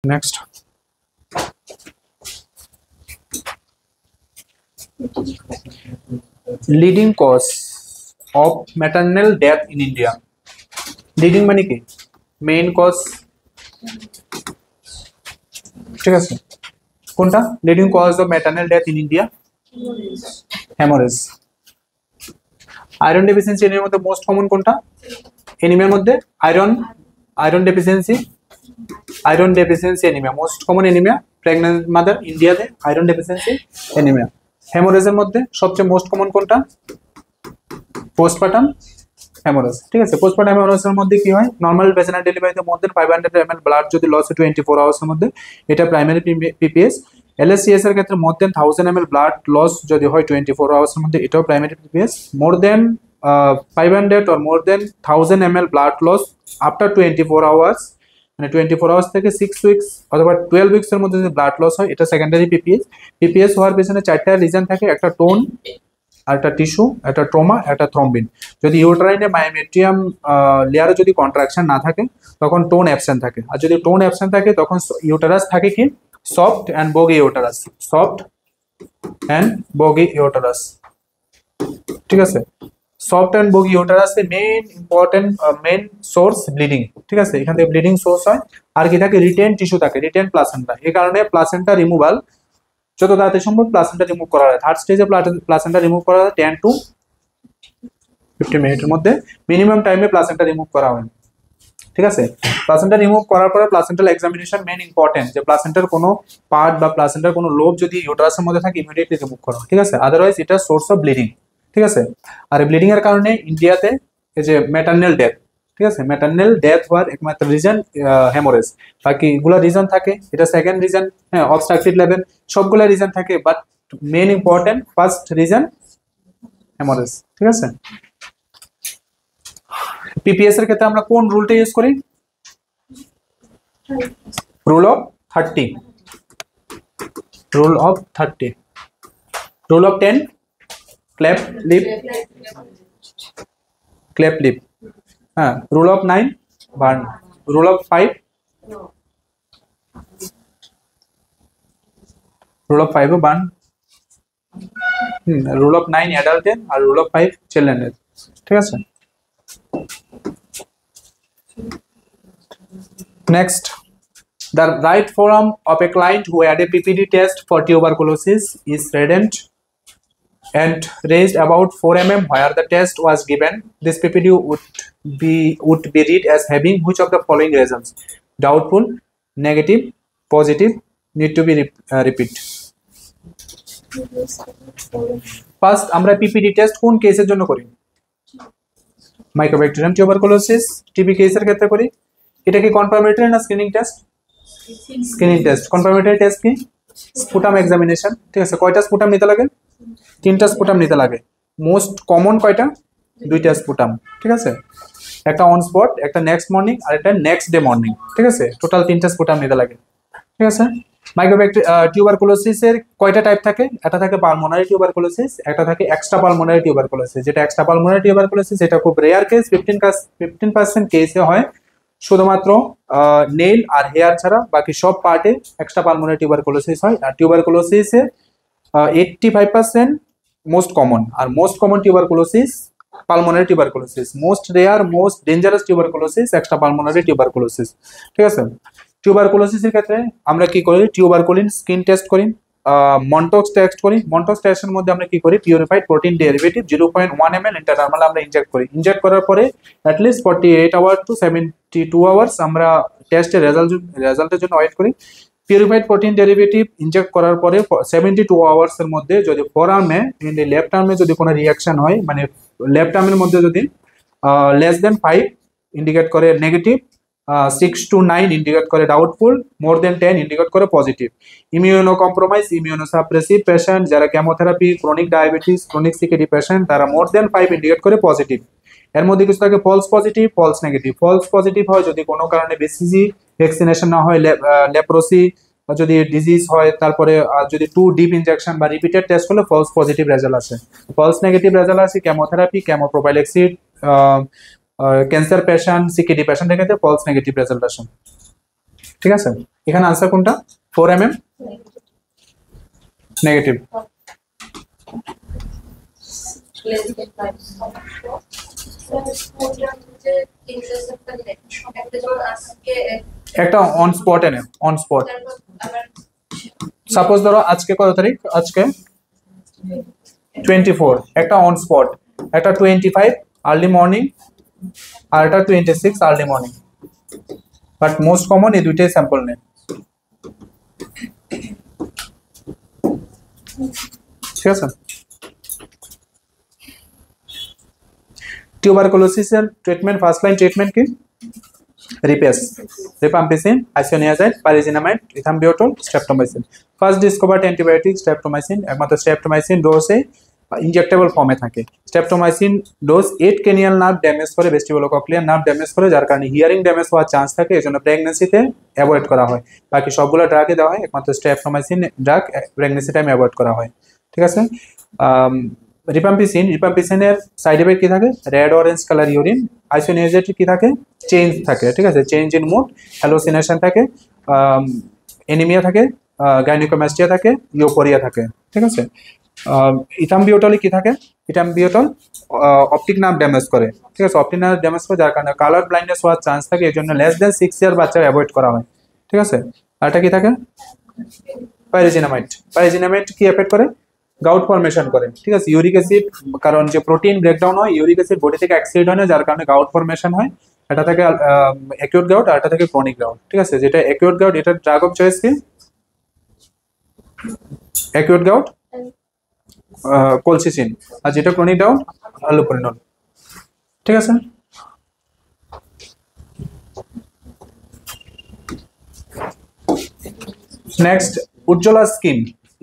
Next, leading cause of maternal death in India. Leading মানে কি? Main cause, ঠিক আছে? কোনটা? Leading cause of maternal death in India? Hemorrhage. Iron deficiency এর মধ্যে মোস্ট কমন কোনটা? এনিমিয়ার মধ্যে iron deficiency anaemia most common anaemia pregnant mother ইন্ডিয়াতে আয়রন ডেফিসিয়েন্সি এনিমিয়া। হেমোরেজের মধ্যে সবচেয়ে মোস্ট কমন কোনটা? পোস্টপার্টাম হেমোরেজ, ঠিক আছে। পোস্টপার্টাম হেমোরেজের মধ্যে কি হয়? নর্মাল ভেজাইনাল ডেলিভারিতে মোর দেন 500 ml ব্লাড যদি লস হয় 24 আওয়ার্স এর মধ্যে, এটা প্রাইমারি পিপিএস। এলএসসিএস এর ক্ষেত্রে more than 1000 ml blood loss যদি হয় 24 আওয়ার্স এর মধ্যে, এটাও primary PPS. More than 500 or more than 1000 ml blood loss after 24 hours, মানে 24 আওয়ার্স থেকে 6 উইকস অথবা 12 উইকস এর মধ্যে যদি ব্লাড লস হয়, এটা সেকেন্ডারি পিপিএস। পিপিএস হওয়ার পেছনে চারটা রিজন থাকে, একটা টোন, একটা টিস্যু, একটা ট্রমা, একটা থ্রম্বিন। যদি ইউটেরাইনে মায়োমেট্রিয়াম লেয়ারে যদি কন্ট্রাকশন না থাকে তখন টোন অ্যাবসেন্ট থাকে, আর যদি টোন অ্যাবসেন্ট থাকে তখন ইউটেরাস থাকে কি soft and boggy uterus, soft and boggy uterus, ঠিক আছে। সফট অ্যান্ড বগি ইউটেরাসে main important main source bleeding, ঠিক আছে। এখান থেকে ব্লিডিং সোর্স হয়। আর কি থাকে? রিটেন টিস্যু থাকে, রিটেন প্লাসেন্টা। এই কারণে প্লাসেন্টা রিমুভাল যত তাড়াতাড়ি সম্ভব প্লাসেন্টা রিমুভ করা হয়। থার্ড স্টেজে প্লাসেন্টা রিমুভ করা হয় 10 to 15 মিনিটের মধ্যে, মিনিমাম টাইমে প্লাসেন্টা রিমুভ করা হয়, ঠিক আছে। প্লাসেন্টা রিমুভ করার পরে প্লাসেন্টাল এক্সামিনেশন মেইন ইম্পর্টেন্ট, যে প্লাসেন্টার কোনো পার্ট বা প্লাসেন্টার কোনো লোব যদি ইউটেরাসের মধ্যে থাকে ইমিডিয়েটলি রিমুভ করা, ঠিক আছে। আদারওয়াইজ এটা সোর্স অফ ব্লিডিং, ঠিক আছে। আর এই ব্লিডিং এর কারণে ইন্ডিয়াতে এই যে ম্যাটারনাল ডেথ, ঠিক আছে, ম্যাটারনাল ডেথ হওয়ার একমাত্র রিজন হেমোরেজ। বাকি এগুলা রিজন থাকে, এটা সেকেন্ড রিজন, হ্যাঁ, অবস্ট্রাকটিভ লেভেল সবগুলা রিজন থাকে, but main important first reason haemorrhage, ঠিক আছে। পিপিএস এর ক্ষেত্রে আমরা কোন রুলটা ইউজ করি? Rule of 30, rule of 30, rule of 10 cleft lip, cleft lip, হ্যাঁ। Rule of 9 burn, rule of 5, rule of 5 burn, rule of 9 অ্যাডাল্টের আর রুল অফ 5 চিলড্রেনের, ঠিক আছে। Next, the right forearm of a client who had a PPD test for tuberculosis is reddened and raised about 4 mm where the test was given. This PPD would be read as having which of the following results? Doubtful, negative, positive, need to be repeat. First, আমরা PPD test কোন কেসের জন্য করি? Mycobacterium tuberculosis TB কেসের ক্ষেত্রে করি। এটা কি কনফার্মেটরি না screening test? Screening test. Confirmatory test কি? স্পুটাম এক্সামিনেশন, ঠিক আছে। কয়টা স্পুটাম নিতে লাগে? 3টা স্পুটাম নিতে লাগে। মোস্ট কমন কয়টা? 2টা স্পুটাম, ঠিক আছে। একটা অন স্পট, একটা নেক্সট মর্নিং আর একটা নেক্সট ডে মর্নিং, ঠিক আছে। টোটাল 3টা স্পুটাম নিতে লাগে, ঠিক আছে। টিউবারকুলোসিসের কয়টা টাইপ থাকে? একটা থাকে পালমোনারি টিউবারকুলোসিস, একটা থাকে এক্সট্রা পালমোনারি টিউবারকুলোসিস। যেটা এক্সট্রা পালমোনারি টিউবারকুলোসিস এটা খুব রেয়ার কেস, 15% কেসে হয়, শুধুমাত্র নেইল আর হেয়ার ছাড়া বাকি সব পার্টে এক্সট্রা পালমোনারি টিউবারকুলোসিস হয়। আর টিউবারকুলোসিসে 85% মোস্ট কমন, আর most common tuberculosis pulmonary tuberculosis. Most rare most dangerous tuberculosis extra pulmonary tuberculosis, ঠিক আছে। টিউবারকুলোসিসের ক্ষেত্রে আমরা কি করি? টিউবারকুলিন স্কিন টেস্ট করি, মন্টক্স টেস্ট করি। মন্টক্স টেস্টের মধ্যে আমরা কি করি? পিউরিফাইড প্রোটিন ডেরিভেটিভ 0.1 ml ইন্টারনার্মাল আমরা ইনজেক্ট করি। ইনজেক্ট করার পরে অ্যাটলিস্ট 48 আওয়ার টু 72 আওয়ার্স আমরা টেস্টের রেজাল্টের জন্য ওয়েট করি। পিউরিফাইড প্রোটিন ডেরিভেটিভ ইনজেক্ট করার পরে 72 আওয়ার্স এর মধ্যে যদি ফোরআর্মে লেফট আর্মে যদি কোনো রিয়াকশন হয়, মানে লেফট আর্মের মধ্যে যদি লেস দেন 5 ইন্ডিকেট করে নেগেটিভ, 6 to 9 ইন্ডিকেট করে ডাউটফুল, মোর দেন 10 ইন্ডিকেট করে positive. Immuno compromise, immuno suppressive patient, যারা chemotherapy, chronic diabetes, chronic CKD patient, তারা মোর দেন 5 ইন্ডিকেট করে পজিটিভ। এর মধ্যে কিছু থাকে false positive, false negative. False positive হয় যদি কোনো কারণে বিসিজি ভ্যাকসিনেশন না হয়, লেপ্রোসি যদি ডিজিজ হয়, তারপরে যদি 2 ডিপ ইনজেকশন বা রিপিটেড টেস্ট হলে ফলস পজিটিভ রেজাল্ট আসে। ফলস নেগেটিভ রেজাল্ট আসে কেমোথেরাপি, কেমোপ্রোফাইলেক্সিস, ক্যান্সার পেশেন্ট, সিকেডি পেশেন্টের ক্ষেত্রে ফলস নেগেটিভ রেজাল্ট আসে। ঠিক আছে, এখানে আনসার কোনটা? 4 mm নেগেটিভ। একটা অন স্পট এনে, অন স্পট সাপোজ ধরো আজকে কত তারিখ, আজকে 24, একটা অন স্পট, একটা 25 আর্লি মর্নিং আর একটা 26 early morning, but most common এই দুইটাই স্যাম্পল নেই। ঠিক আছে, টিউবারকুলোসিসের ট্রিটমেন্ট, ফার্স্ট লাইন ট্রিটমেন্ট কি? RIPES, rifampicin, isoniazid, pyrazinamide, ethambutol, streptomycin. First discovered antibiotic streptomycin, একমাত্র স্ট্রেপ্টোমাইসিন ডোজে ইনজেক্টেবল ফর্মে থাকে। Streptomycin dose 8 cranial nerve damage করে, ভেস্টিবুলোকক্লিয়ার নার্ভ ড্যামেজ করে, যার কারণে হিয়ারিং ড্যামেজ হওয়ার চান্স থাকে, এজন্য প্রেগন্যান্সিতে অ্যাভয়েড করা হয়। বাকি সবগুলো ড্রাগে দেওয়া হয়, একমাত্র স্ট্রেপ্টোমাইসিন ড্রাগ প্রেগন্যান্সি টাইমে অ্যাভয়েড করা হয়। ঠিক আছে, রিপাম্পিসিন, রিপাম্পিসিনের সাইড এফেক্ট কি থাকে? Red orange colour urine. Isoniazid কি থাকে? চেঞ্জ থাকে। ঠিক আছে, চেঞ্জ ইন মুড, হ্যালোসিনেশন থাকে, এনিমিয়া থাকে, গাইনোকোমাস্টিয়া থাকে, ইউফোরিয়া থাকে। ঠিক আছে, ইথাম্বিউটলে কি থাকে? ইথাম্বিউটল অপটিক নার্ভ ড্যামেজ করে। ঠিক আছে, অপটিক নার্ভ ড্যামেজ করে, যার কারণে কালার ব্লাইন্ডনেস হওয়ার চান্স থাকে, এর জন্য লেস দেন 6 ইয়ার বাচ্চা অ্যাভয়েড করা হয়। ঠিক আছে, আর এটা কি থাকে? পাইরিজিনামাইড। পাইরিজিনামাইড কি এফেক্ট করে? গাউট ফর্মেশন করে। ঠিক আছে, ইউরিক অ্যাসিড, কারণ যে প্রোটিন ব্রেকডাউন হয়, ইউরিক অ্যাসিড বডি থেকে অ্যাক্সিড হয় না, যার কারণে গাউট ফর্মেশন হয়। এটা থেকে অ্যাকিউট গাউট, আর এটা থেকে ক্রনিক গাউট। ঠিক আছে, যেটা অ্যাকিউট গাউট, এটা ড্রাগ অফ চয়েস কি? অ্যাকিউট গাউট কোলসিসিন, আর যেটা ক্রনিক গাউট অ্যালোপেরিনল। ঠিক আছে, next, Ujjwala scheme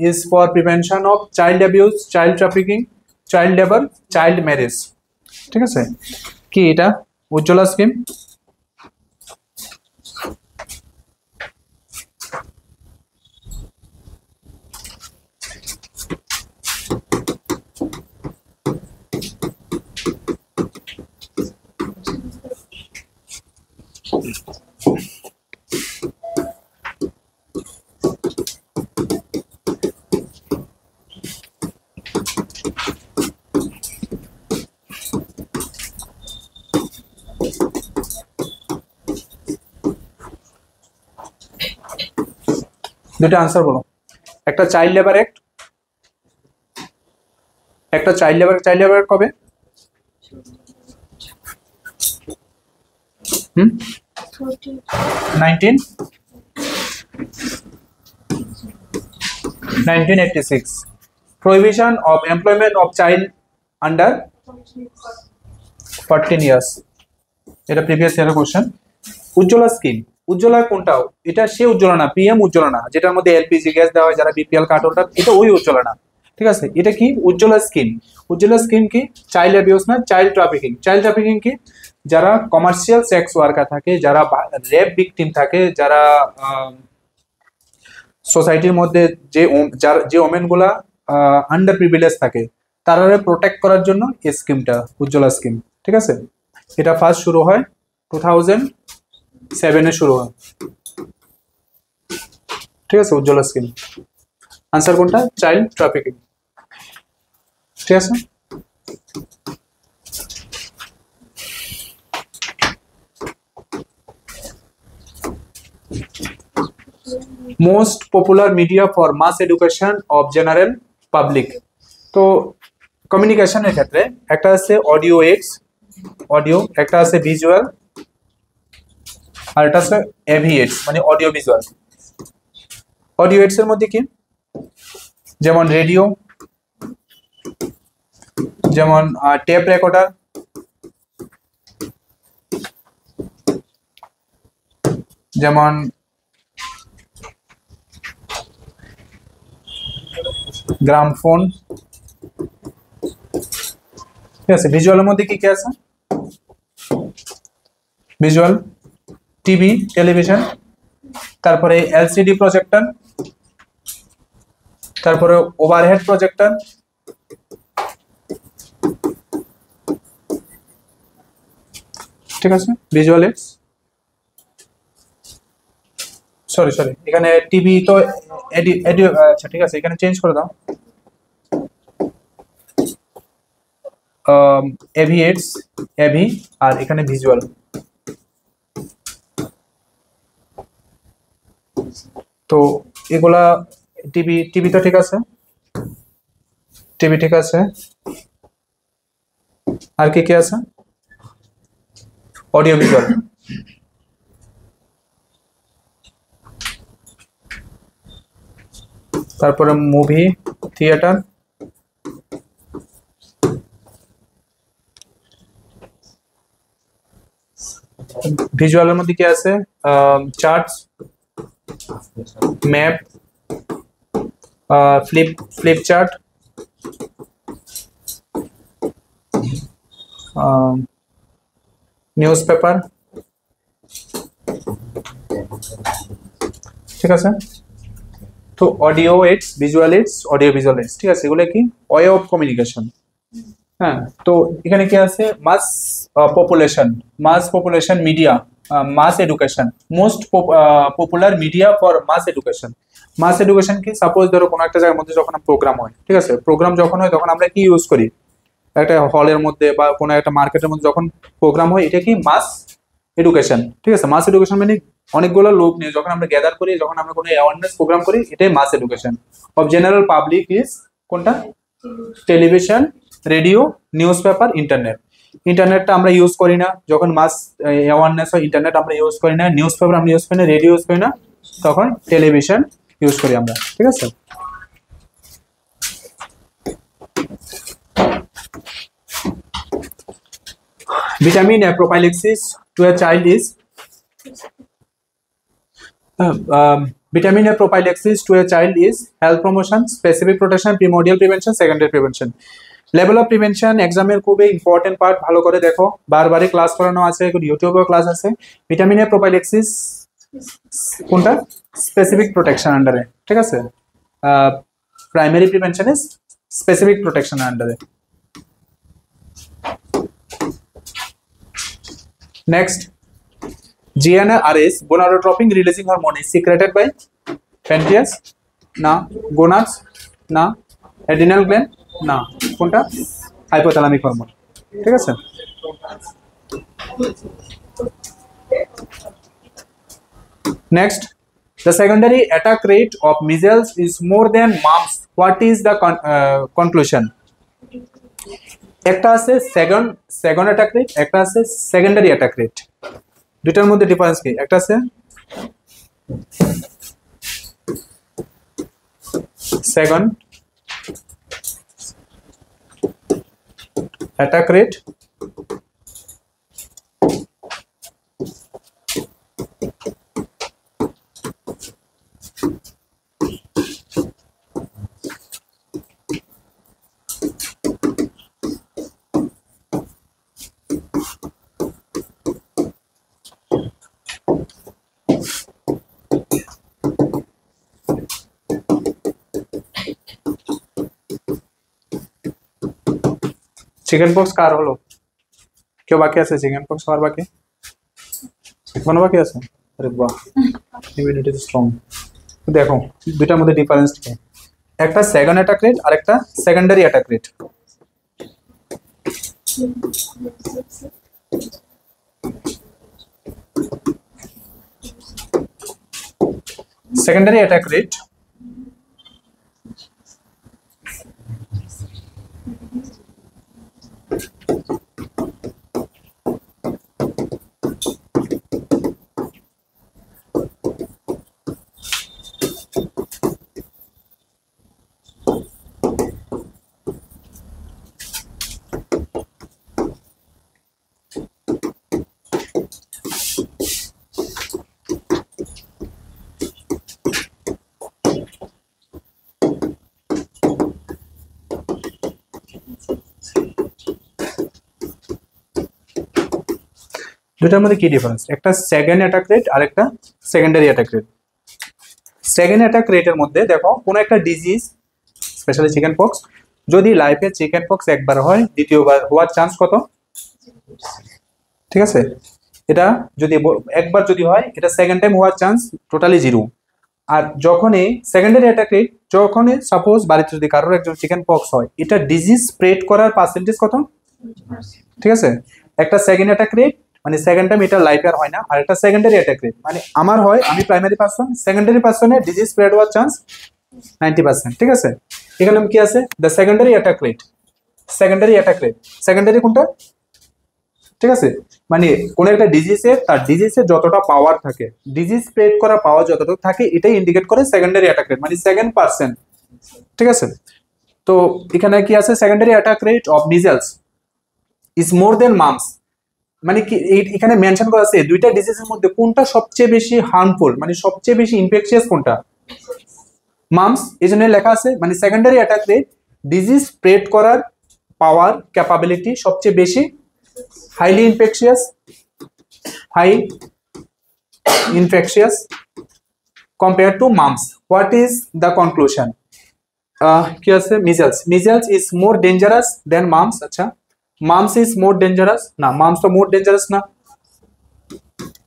is for prevention of child abuse, child trafficking, child labor, child marriage. ঠিক আছে, কি এটা? উজ্জ্বলা স্কিম দুটো আনসার বলো। একটা চাইল্ড লেবার অ্যাক্ট, একটা চাইল্ড লেবার কবে? 1986, prohibition of employment of child under 14 years, এটা প্রিভিয়াস ইয়ারের কোশ্চেন। উজ্জ্বলা স্কিম, উজ্জ্বলা কোনটাও? এটা সে উজ্জ্বলা না, পিএম উজ্জ্বলা না, যেটার মধ্যে এলপিজি গ্যাস দেওয়া হয়, যারা বিপিএল কার্ড হোল্ডার, এটা ওই উজ্জ্বলা না। ঠিক আছে, এটা কি? উজ্জ্বলা স্কিম। উজ্জ্বলা স্কিম কি? চাইল্ড অ্যাবিউজ না, চাইল্ড ট্রাফিকিং। চাইল্ড ট্রাফিকিং কি? যারা কমার্শিয়াল সেক্স ওয়ার্কার থাকে, যারা রেপ ভিকটিম থাকে, যারা সোসাইটির মধ্যে যে ওমেন গুলা আন্ডার প্রিভিলেজ থাকে, তারা প্রোটেক্ট করার জন্য এই স্কিমটা উজ্জ্বলা স্কিম। ঠিক আছে, এটা ফার্স্ট শুরু হয় 2007-এ শুরু হয়। ঠিক আছে, উজ্জ্বলা স্কিম। আনসার কোনটা? Child trafficking. ঠিক আছে, most popular media for mass education of general public. তো কমিউনিকেশনের ক্ষেত্রে একটা আছে অডিও এক্স, অডিও, একটা আছে ভিজুয়াল, আর এটা আছে এভিএক্স, মানে অডিও ভিজুয়াল। অডিও এক্স এর মধ্যে কি? যেমন রেডিও, যেমন টেপ রেকর্ডার, যেমন গ্রামফোন। ঠিক আছে, ভিজুয়ালের মধ্যে কি কি আছে? ভিজুয়াল, টিভি, টেলিভিশন, তারপরে এলসিডি প্রজেক্টর, তারপরে ওভারহেড প্রজেক্টর, ঠিক আছে, ভিজুয়াল এডস। সরি সরি, এখানে টিভি তো আচ্ছা ঠিক আছে, এখানে চেঞ্জ করে দাও। এভিএটস, এভি, আর এখানে ভিজুয়াল। তো এগুলা টিভি, টিভি তো ঠিক আছে, টিভি ঠিক আছে। আর কি কি আছে? অডিও ভিজুয়াল, তারপরে মুভি থিয়েটার, ভিজুয়ালের মধ্যে কি আছে? Charts, map, flip chart, news paper, ঠিক আছে। তো audio AIDS, visual AIDS, audio visual AIDS, ঠিক আছে, এগুলো কি ওয়ে অফ কমিউনিকেশন। হ্যাঁ, তো এখানে কি আছে? Mass population, mass population media, mass education, most popular media for mass education. Mass education কি? সাপোজ ধরো কোনো একটা জায়গার মধ্যে যখন প্রোগ্রাম হয়, ঠিক আছে, প্রোগ্রাম যখন হয় তখন আমরা কি ইউজ করি? একটা হলের মধ্যে বা কোনো একটা মার্কেটের মধ্যে যখন প্রোগ্রাম হয়, এটা কি মাস এডুকেশন, ঠিক আছে। মাস এডুকেশন মানে অনেকগুলো লোক নিয়ে যখন আমরা গ্যাদার করি, যখন আমরা কোনো অ্যাওয়ারনেস প্রোগ্রাম করি, এটাই mass education of general public is কোনটা? Television, radio, newspaper, internet. ইন্টারনেটটা আমরা ইউজ করি না যখন মাস অ্যাওয়ারনেস হয়, ইন্টারনেট আমরা ইউজ করি না, নিউজ পেপার আমরা ইউজ করি না, রেডিও ইউজ করি না, তখন টেলিভিশন ইউজ করি আমরা, ঠিক আছে। Vitamin A prophylaxis to a child is vitamin A prophylaxis to a child is health promotion, specific protection, primordial prevention, secondary prevention. Level of prevention এক্সামের খুবই ইম্পর্টেন্ট পার্ট, ভালো করে দেখো, বারবারই ক্লাস করানো আছে, ইউটিউবেও ক্লাস আছে। ভিটামিন এ প্রোফাইলেক্সিস কোনটা? স্পেসিফিক প্রোটেকশন আন্ডারে, ঠিক আছে। Primary prevention is specific protection আন্ডারে। Next, GnRH, gonadotropin releasing hormone, is secreted by pancreas, না। gonads, না। adrenal gland, না। কোনটা? হাইপোথ্যালামিক হরমোন, ঠিক আছে। Next, the secondary attack rate of measles is more than mumps. What is the conclusion? একটা আছে second attack rate, একটা আছে সেকেন্ডারি অ্যাটাক রেট। দুইটার মধ্যে ডিফারেন্স কি? একটা আছে second attack rate, chickenpox কার হলো? কেউ বাকি আছে চিকেন পক্স হওয়ার? বাকি কোনো বাকি আছে? আরে বাহ, ইমিউনিটি স্ট্রং। দেখো দুইটার মধ্যে ডিফারেন্স কি? একটা সেকেন্ড অ্যাটাক রেট আর একটা secondary attack rate. Secondary attack rate দুটার মধ্যে কি ডিফারেন্স? একটা সেকেন্ড অ্যাটাক রেট আর একটা secondary attack rate. Second attack রেটের মধ্যে দেখো কোনো একটা ডিজিজ, স্পেশালি চিকেন পক্স, যদি লাইফে চিকেন পক্স একবার হয়, দ্বিতীয়বার হওয়ার চান্স কত? ঠিক আছে, এটা যদি একবার যদি হয় এটা সেকেন্ড টাইম হওয়ার চান্স টোটালি 0। আর যখনই সেকেন্ডারি অ্যাটাক রেট, যখনই সাপোজ বাড়িতে যদি কারোর একজন চিকেন পক্স হয়, এটা ডিজিজ স্প্রেড করার পার্সেন্টেজ কত? ঠিক আছে, একটা সেকেন্ড অ্যাটাক রেট মানে সেকেন্ড টাইম এটা লাইফে আর হয় না, আর একটা সেকেন্ডারি অ্যাটাক রেট মানে আমার হয়, আমি প্রাইমারি পার্সন, সেকেন্ডারি পার্সনে ডিজিজ স্প্রেড হওয়ার চান্স 90%। ঠিক আছে, এখানে কি আছে? The secondary attack rate, secondary attack rate, secondary কোনটা? ঠিক আছে, মানে কোন একটা ডিজিজের, তার ডিজিজের যতটা পাওয়ার থাকে, ডিজিজ স্প্রেড করা পাওয়ার যতটুকু থাকে, এটাই ইন্ডিকেট করে সেকেন্ডারি অ্যাটাক রেট, মানে সেকেন্ড পার্সেন্ট। ঠিক আছে, তো এখানে কি আছে? Secondary attack rate of measles is more than mumps, মানে কি এখানে মেনশন করা আছে দুইটা ডিজিজের মধ্যে কোনটা সবচেয়ে বেশি হার্মফুল, মানে সবচেয়ে বেশি ইনফেকশিয়াস কোনটা? মাম্পস। এই জন্য লেখা আছে মানে secondary attack rate, disease spread করার পাওয়ার ক্যাপাবিলিটি সবচেয়ে বেশি, highly infectious, high infectious compared to mumps. What is the conclusion? কি আছে? Measles, measles is more dangerous than mumps. আচ্ছা, মাম্পস ইজ মোর ডেঞ্জারাস না, মাম্পস তো মোর ডেঞ্জারাস না।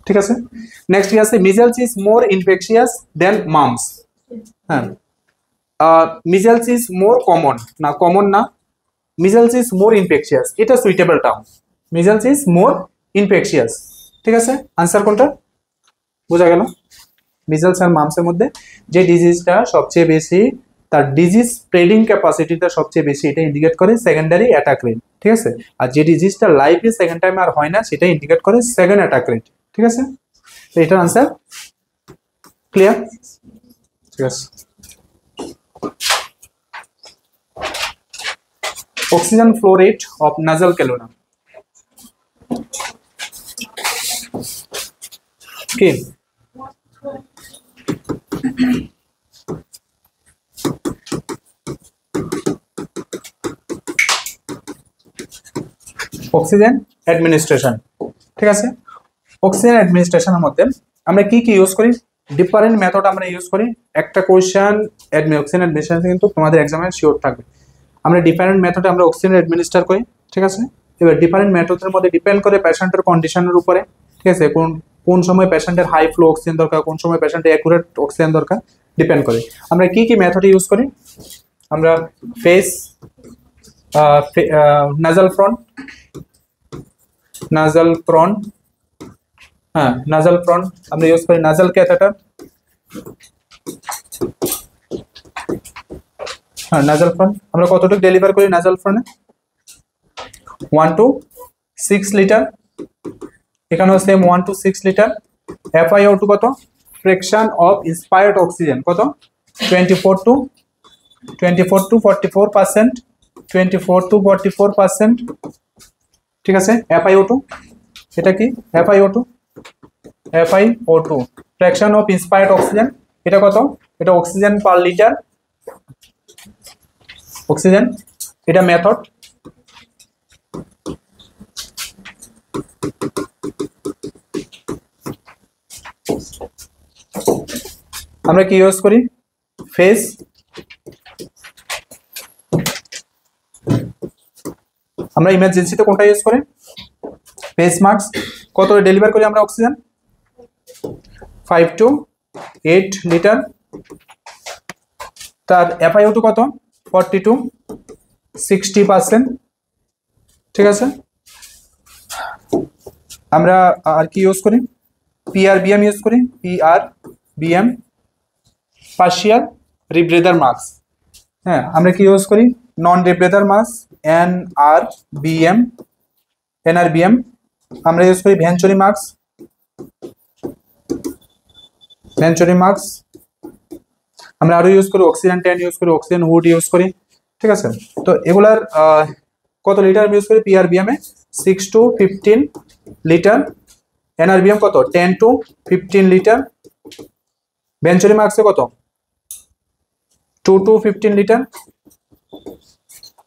ঠিক আছে, নেক্সট কি আছে? Measles is more infectious than mumps. হ্যাঁ, মিজেলস ইজ মোর কমন না, কমন না। মিজেলস ইজ মোর ইনফেকশিয়াস, এটা suitable term. Measles is more infectious. ঠিক আছে, আনসার কোনটা? বোঝা গেল? মিজেলস আর মাম্পসের মধ্যে যে ডিজিজটা সবচেয়ে বেশি, তার ডিজিজ স্প্রেডিং ক্যাপাসিটিটা সবচেয়ে বেশি, এটা ইন্ডিকেট করে সেকেন্ডারি অ্যাটাক রেট। ঠিক আছে, আর যে ডিজিজটা লাইফে সেকেন্ড টাইম আর হয় না, সেটা ইন্ডিকেট করে সেকেন্ড অ্যাটাক রেট। ঠিক আছে, তো এটার আনসার ক্লিয়ার? ঠিক আছে, অক্সিজেন ফ্লো রেট অফ নাজাল ক্যালোনা কি? Oxygen administration. ঠিক আছে, অক্সিজেন অ্যাডমিনিস্ট্রেশনের মধ্যে আমরা কি কি ইউজ করি? ডিফারেন্ট মেথড আমরা ইউজ করি। একটা কোয়েশ্চেন অক্সিজেন অ্যাডমিনিস্ট্রেশন কিন্তু তোমাদের এক্সামে শিওর থাকবে। আমরা ডিফারেন্ট মেথডে আমরা অক্সিজেন অ্যাডমিনিস্টার করি। ঠিক আছে, এবার ডিফারেন্ট মেথডের মধ্যে ডিপেন্ড করে পেশেন্টের কন্ডিশনের উপরে। ঠিক আছে, কোন সময় পেশেন্টের হাই ফ্লো অক্সিজেন দরকার, কোন সময় পেশেন্টের অ্যাকুরেট অক্সিজেন দরকার, ডিপেন্ড করে। আমরা কি কি মেথড ইউজ করি? আমরা ফেস, নাজাল ফ্রন্ট, নাজাল ফ্রন্ট, হ্যাঁ নাজাল ফ্রন্ট আমরা ইউজ করি। নাজাল ক্যাথেটার, হ্যাঁ নাজাল ফ্রন্ট আমরা কতটুকু ডেলিভার করি নাজাল ফ্রন্টে? 1 to 6 লিটার। এখানেও সেম 1 to 6 লিটার। FiO2 কত? ফ্র্যাকশন অফ ইন্সপায়ার্ড অক্সিজেন কত? 24 to 44%, 24 to 44%। ঠিক আছে, FiO2 এটা কি? FiO2 fraction of inspired oxygen, এটা কত? এটা অক্সিজেন পার লিটার, অক্সিজেন। এটা মেথড। আমরা কি ইউজ করি? ফেস, আমরা ইমার্জেন্সিতে কোনটা ইউজ করি? Face mask. কত ডেলিভার করি আমরা অক্সিজেন? 5 to 8 litre. তার FiO2 কত? 40 to 60%। ঠিক আছে, আমরা আর কি ইউজ করি? PRBM ইউজ করি। PRBM, partial rebreather mask. হ্যাঁ, আমরা কি ইউজ করি? Non rebreather mask, NRBM। আমরা ইউজ করি ভেঞ্চুরি মাস্ক, আমরা আরো ইউজ করি অক্সিজেন ট্যান ইউজ করি, অক্সিজেন হুড ইউজ করি। ঠিক আছে, তো এগুলার কত লিটার ইউজ করি? PRBM এ 6 to 15 লিটার। NRBM কত? 10 to 15 লিটার। ভেঞ্চুরি মাস্কে কত? 2 to 15 লিটার।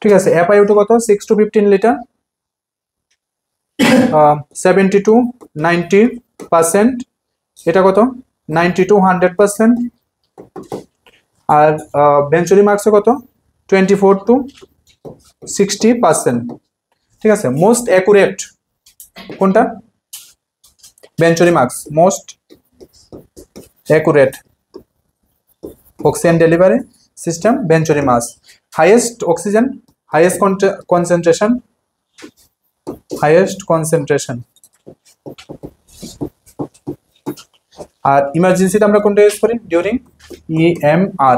ঠিক আছে, FiO2 কত? 6 to 15 লিটার। 70 to 90%। এটা কত? 90 to 100%। আর ভেঞ্চুরি মার্কসে কত? 24 to 60%। ঠিক আছে, মোস্ট অ্যাকুরেট কোনটা? Benchmark most accurate oxygen delivery system, Benchmark highest oxygen, highest concentration, আর ইমার্জেন্সিতে আমরা কোনটা ইউজ করি ডিউরিং EMR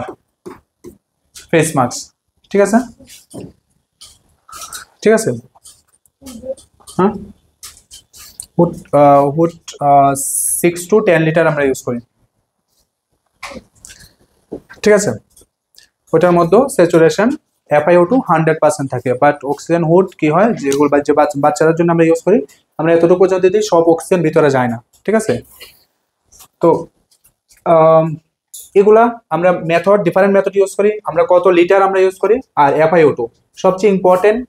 ফেস মাস্ক। ঠিক আছে হ্যাঁ হুড 6 to 10 লিটার আমরা ইউজ করি। ঠিক আছে ওটার মধ্যে স্যাচুরেশন FiO2 100% থাকে, বাট অক্সিজেন হুড কি হয় যেগুলো বাচ্চাদের জন্য আমরা ইউজ করি আমরা এতটুকু যদি দিই সব অক্সিজেন ভিতরে যায় না। ঠিক আছে তো এগুলা আমরা ডিফারেন্ট মেথড ইউজ করি, আমরা কত লিটার আমরা ইউজ করি, আর FiO2 সবচেয়ে important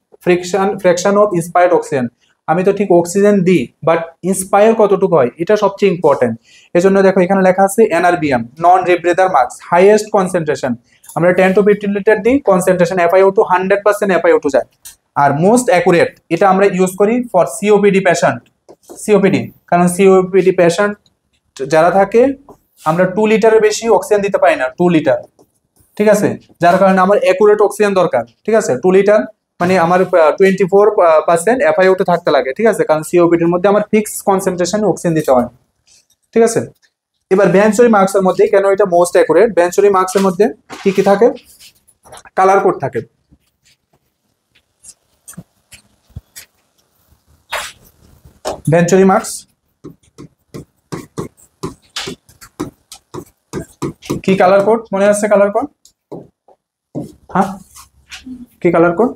fraction of inspired oxygen. আমি তো ঠিক অক্সিজেন দিই বাট ইন্সপায়ার কতটুকু হয় এটা সবচেয়ে ইম্পর্টেন্ট। এজন্য দেখো এখানে লেখা আছে NRBM নন রিব্রিদার মার্কস হাইয়েস্ট কনসেন্ট্রেশন আমরা 10 to 15 লিটার দিই, কনসেন্ট্রেশন FiO2 100% FiO2 যায়। আর মোস্ট অ্যাকুরেট এটা আমরা ইউজ করি ফর COPD পেশেন্ট, কারণ COPD পেশেন্ট যারা থাকে আমরা 2 লিটারের বেশি অক্সিজেন দিতে পারি না, 2 লিটার। ঠিক আছে যার কারণে আমার অ্যাকুরেট অক্সিজেন দরকার। ঠিক আছে 2 লিটার মানে আমার 24% FiO2 থাকতে লাগে। ঠিক আছে কারণ COPD এর মধ্যে আমার ফিক্স কনসেন্ট্রেশনে অক্সিজেন দিতে হয়। ঠিক আছে এবার বেঞ্চমার্কস এর মধ্যে কেন এটা মোস্ট অ্যাকুরেট, বেঞ্চমার্কস এর মধ্যে কি কি থাকে, কালার কোড থাকে। বেঞ্চমার্কস কি কালার কোড মনে আছে? কালার কোড হ্যাঁ কি colour code?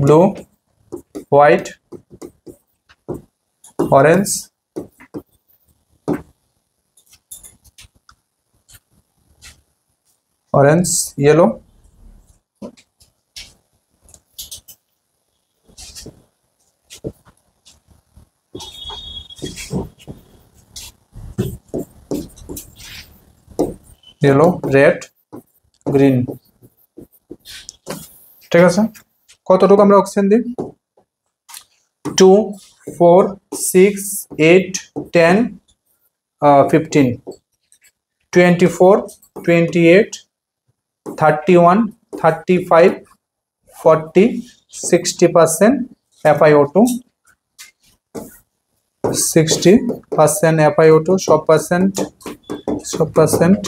Blue, white, orange, yellow, red, green. ঠিক আছে কতটুকু আমরা অক্সিজেন দিই? 2, 4, 6, 8, 10, 15, 24, 28, 31, 35, 40, 60% FiO2, 60% FiO2 সব পার্সেন্ট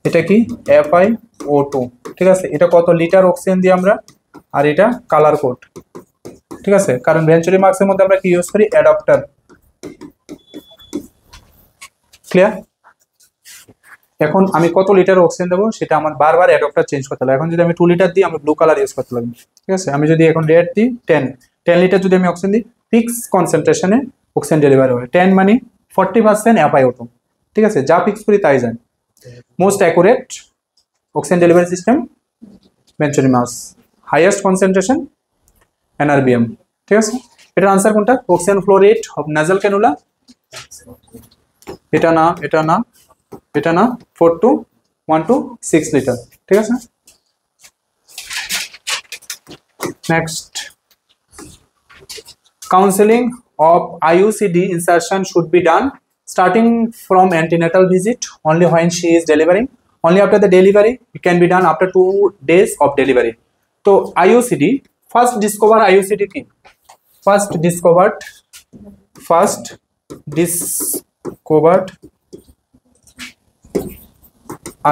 এটা কি FiO2। ঠিক আছে এটা কত লিটার অক্সিজেন দিই আমরা, আর এটা কালার কোড। ঠিক আছে কারণ বেঞ্চমার্কসের মধ্যে আমরা কি ইউজ করি অ্যাডাপ্টার। ক্লিয়ার? এখন আমি কত লিটার অক্সিজেন দেবো সেটা আমার বারবার অ্যাডাপ্টার চেঞ্জ করতে হবে। এখন যদি আমি 2 লিটার দিই আমি ব্লু কালার ইউজ করতে লাগবে। ঠিক আছে আমি যদি এখন রেড দিই 10 লিটার যদি আমি অক্সিজেন দিই ফিক্স কনসেন্ট্রেশনে অক্সিজেন ডেলিভারি হয় 10 মানে 40% FiO2। ঠিক আছে যা ফিক্স করি তাই যায়। Most accurate oxygen delivery system benchmarks, highest concentration NRBM। ঠিক আছে এটার আনসার কোনটা? Oxygen flow rate of nasal cannula, এটা না 4 to 1 to 6 লিটার। ঠিক আছে next, counselling of IUCD insertion should be done starting from antenatal visit only when she is delivering, only after the delivery. It can be done after 2 days of delivery. So IUCD first discover IUCD কি? First discovered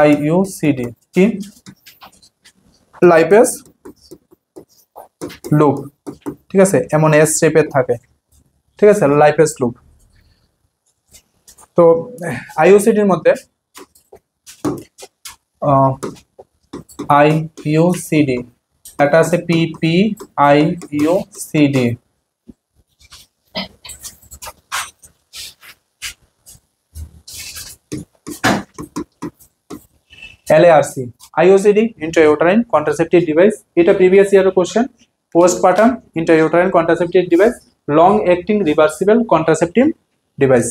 IUCD কি? Lipase loop. ঠিক আছে এমন S শেপের থাকে। ঠিক আছে lipase loop. তো আইইউসিডির মধ্যে আইইউসিডি এটা আছে PPIUCD। LARC IUCD intrauterine contraceptive device, এটা প্রিভিয়াস ইয়ারের question. Postpartum intrauterine contraceptive device long acting reversible contraceptive device,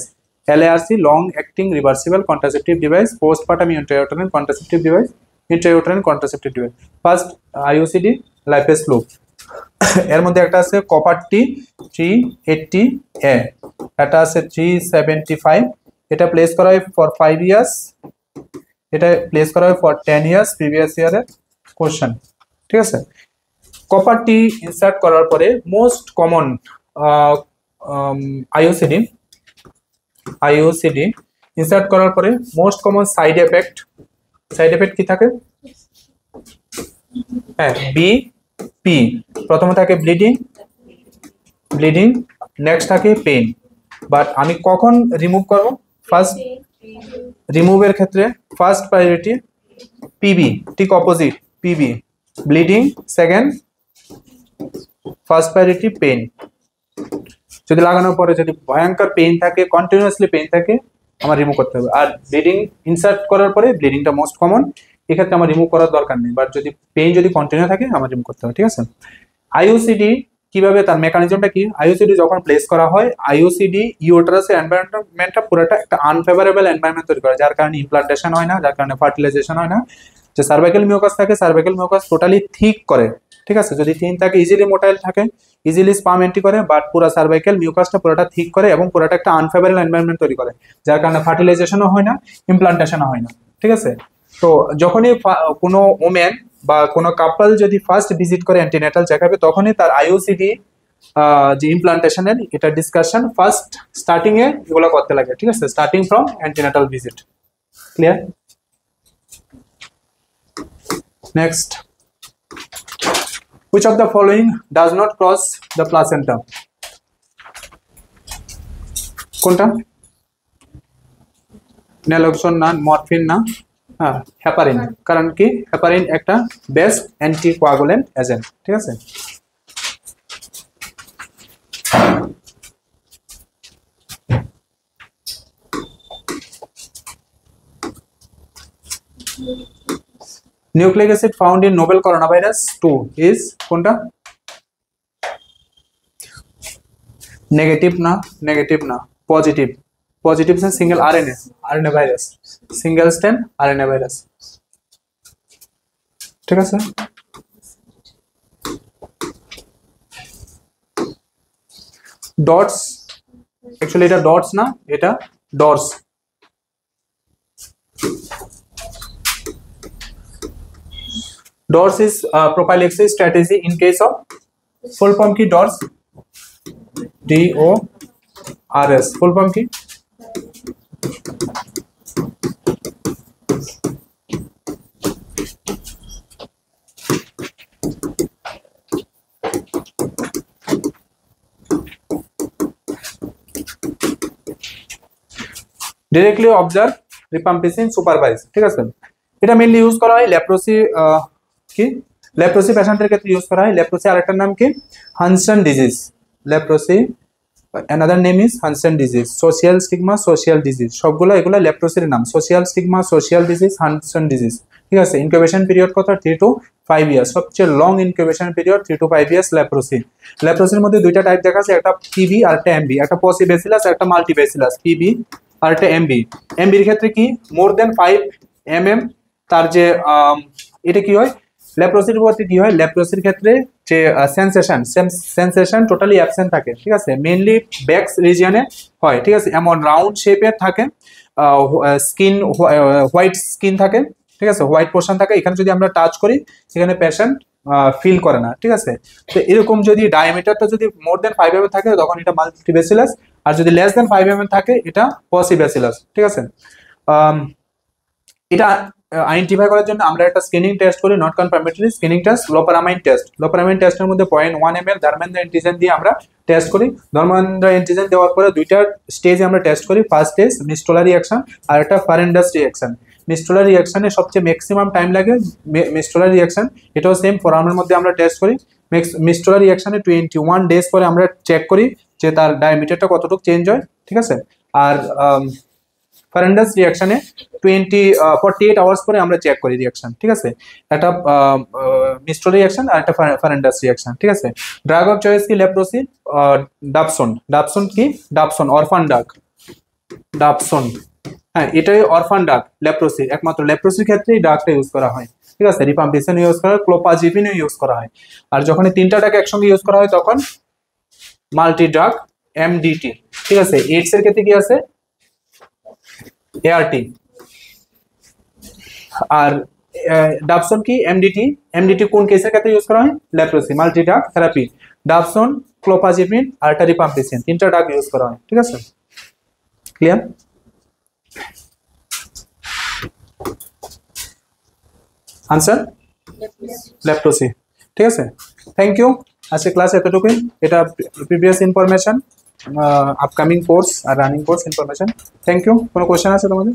LARC long acting reversible contraceptive device, postpartum intrauterine contraceptive device, intrauterine contraceptive device. First IUCD Lippes loop, এর মধ্যে একটা আছে copper টি 380A, এটা আছে 375, এটা place করা হয় ফর 5 ইয়ার্স, এটা প্লেস করা হয় ফর 10 ইয়ার্স, প্রিভিয়াস ইয়ারের কোশ্চেন, ঠিক আছে। কপার টি ইনসার্ট করার পরে মোস্ট কমন IUCD ইনসার্ট করার পরে মোস্ট কমন সাইড এফেক্ট কি থাকে? হ্যাঁ, BP, প্রথমে থাকে ব্লিডিং, নেক্সট থাকে পেইন। বাট আমি কখন রিমুভ করব? ফার্স্ট রিমুভের ক্ষেত্রে ফার্স্ট প্রায়োরিটি PB, ঠিক opposite PB bleeding, second first priority pain. যদি লাগানোর পরে যদি ভয়ঙ্কর পেইন থাকে, কন্টিনিউয়াসলি পেইন থাকে, আমার রিমুভ করতে হবে। আর ব্লিডিং ইনসার্ট করার পরে ব্লিডিংটা মোস্ট কমন, এক্ষেত্রে আমার রিমুভ করার দরকার নেই, বাট যদি পেইন যদি কন্টিনিউ থাকে আমার রিমুভ করতে হবে, ঠিক আছে। IUCD কিভাবে, তার মেকানিজমটা কি? IUCD যখন প্লেস করা হয়, IUCD ইউটেরাসের এনভায়রনমেন্টটা পুরোটা একটা আনফেভারেবল এনভায়রনমেন্ট তৈরি করে, যার কারণে ইমপ্লান্টেশন হয় না, যার কারণে ফার্টিলাইজেশন হয় না। যে সার্ভাইকাল মিউকাস থাকে, সার্ভাইকাল মিউকাস টোটালি থিক করে, ঠিক আছে। যদি থিন থাকে, ইজিলি মোটাইল থাকে, ইজিলি স্পাম এন্ট্রি করে, বাট পুরো সার্ভাইকাল মিউকাসটা পুরোটা থিক করে এবং পুরোটা একটা আনফেভারেবল এনভায়রনমেন্ট তৈরি করে, যার কারণে ফার্টিলাইজেশনও হয় না, ইমপ্লান্টেশনও হয় না, ঠিক আছে। তো যখনই কোনো ওমেন বা কোনো কাপল যদি ফার্স্ট ভিজিট করে অ্যান্টিনেটাল চেকআপে, তখনই তার IUCD যে ইমপ্লান্টেশনের এটা ডিসকাশন ফার্স্ট স্টার্টিং এ এগুলো করতে লাগে, ঠিক আছে, starting from antenatal visit. Clear? Next, which of the following does not cross the placenta? কোনটা? ন্যালোক্সন না, মরফিন না, হ্যাঁ হেপারিন। কারণ কি? হেপারিন একটা বেস্ট অ্যান্টিকোয়াগুলেন্ট এজেন্ট, ঠিক আছে। Nucleic acid found in novel corona virus 2 is কোনটা? নেগেটিভ না, পজিটিভ से single RNA virus, single stand RNA virus, ঠিক আছে। ডটস, অ্যাকচুয়ালি এটা ডটস না, এটা ডর্স। DORS is prophylaxis strategy in case of full form की DORS, DORS full form की directly observe, rifampicin supervise, ঠিক আছে। এটা মেইনলি ইউজ করা হয় লেপ্রোসি কি লেপ্রোসি পেশেন্টের ক্ষেত্রে ইউজ করা হয়। লেপ্রোসি আরেকটার নাম কি? Hansen disease. Leprosy another name is Hansen disease, social stigma, social disease, সবগুলো এগুলো লেপ্রোসির নাম। Social stigma, social disease, Hansen disease, ঠিক আছে। ইনকিউবেশন পিরিয়ড কত? 3 to 5 ইয়ার্স, সবচেয়ে long incubation period 3 to 5 years leprosy. লেপ্রোসির মধ্যে দুইটা টাইপ দেখা আছে, একটা পিবি আর একটা এমবি, একটা পসিব্যাসিলাস একটা মাল্টিব্যাসিলাস। পিবি আর একটা এমবি। এমবির ক্ষেত্রে কি মোর দেন 5 mm তার যে এটা কি হয় লেপ্রোসির ক্ষেত্রে কি হয়? লেপ্রোসির ক্ষেত্রে যে সেন্সেশন টোটালি অ্যাবসেন্ট থাকে, ঠিক আছে। মেইনলি ব্যাকস রিজিয়নে হয়, ঠিক আছে। এমন রাউন্ড শেপের থাকে, স্কিন হোয়াইট স্কিন থাকে, ঠিক আছে, হোয়াইট পোর্শন থাকে। এখানে যদি আমরা টাচ করি সেখানে পেশেন্ট ফিল করে না, ঠিক আছে। তো এরকম যদি ডায়ামিটারটা যদি মোর দেন 5 mm থাকে তখন এটা মাল্টিব্যাসিলাস, আর যদি লেস দেন 5 mm থাকে এটা পসিব্যাসিলাস, ঠিক আছে। এটা আইডেন্টিফাই করার জন্য আমরা একটা স্ক্রিনিং টেস্ট করি, not confirmatory screening test, lepromin test. Lepromin টেস্টের মধ্যে 0.1 ml ধর্মেন্দ্র অ্যান্টিজেন দিয়ে আমরা টেস্ট করি। ধর্মেন্দ্র অ্যান্টিজেন দেওয়ার পরে দুইটা স্টেজে আমরা টেস্ট করি। ফার্স্ট স্টেজ মিস্টোলার রিঅ্যাকশন আর একটা ফারেন্ডাস রিঅ্যাকশন। মিস্টোলার রিঅ্যাকশনে সবচেয়ে ম্যাক্সিমাম টাইম লাগে মিস্টোলার রিঅ্যাকশন, এটাও সেম ফোরামের মধ্যে আমরা টেস্ট করি। মিস্টোলার রিঅ্যাকশনে 21 ডেজ পরে আমরা চেক করি যে তার ডায়ামিটারটা কতটুকু চেঞ্জ হয়, ঠিক আছে। আর ফারেন্ডাস রিয়াকশনে 48 আওয়ার্স পরে আমরা চেক করি রিয়াকশন, ঠিক আছে। একটা মিস্ট্রো রিয়াকশন আর একটা ফারেন্ডাস রিয়াকশন, ঠিক আছে। ড্রাগ অফ চয়েস কি লেপ্রোসি, ডাপসন। ডাপসন কি, ডাপসন অরফান ড্রাগ, ডাপসন, হ্যাঁ এটাই অরফান ড্রাগ লেপ্রোসি, একমাত্র লেপ্রোসির ক্ষেত্রে এই ড্রাগটা ইউজ করা হয়, ঠিক আছে। রিপাম্পিসিন ইউজ করা হয়, ক্লোপাজিপিনও ইউজ করা হয়। আর যখন এই তিনটা ড্রাগ একসঙ্গে ইউজ করা হয় তখন মাল্টি ড্রাগ এমডিটি, ঠিক আছে। এইডস এর ক্ষেত্রে কি আছে, এআরটি। আর ডাপসন কি, এমডিটি। এমডিটি কোন কেসের ক্ষেত্রে ইউজ করা হয়, লেপ্রোসি, মাল্টি ড্রাগ থেরাপি। ডাপসন, ক্লোপাজিপিন আর রিপাম্পিসিন, তিনটা ড্রাগ ইউজ করা হয়, ঠিক আছে। ক্লিয়ার? আনসার লেপ্রোসি, ঠিক আছে। Thank you. আজকে ক্লাস এতটুকুই। এটা প্রিভিয়াস ইনফরমেশন, আপকামিং কোর্স আর running course information. Thank you. কোনো কোশ্চেন আছে তোমাদের?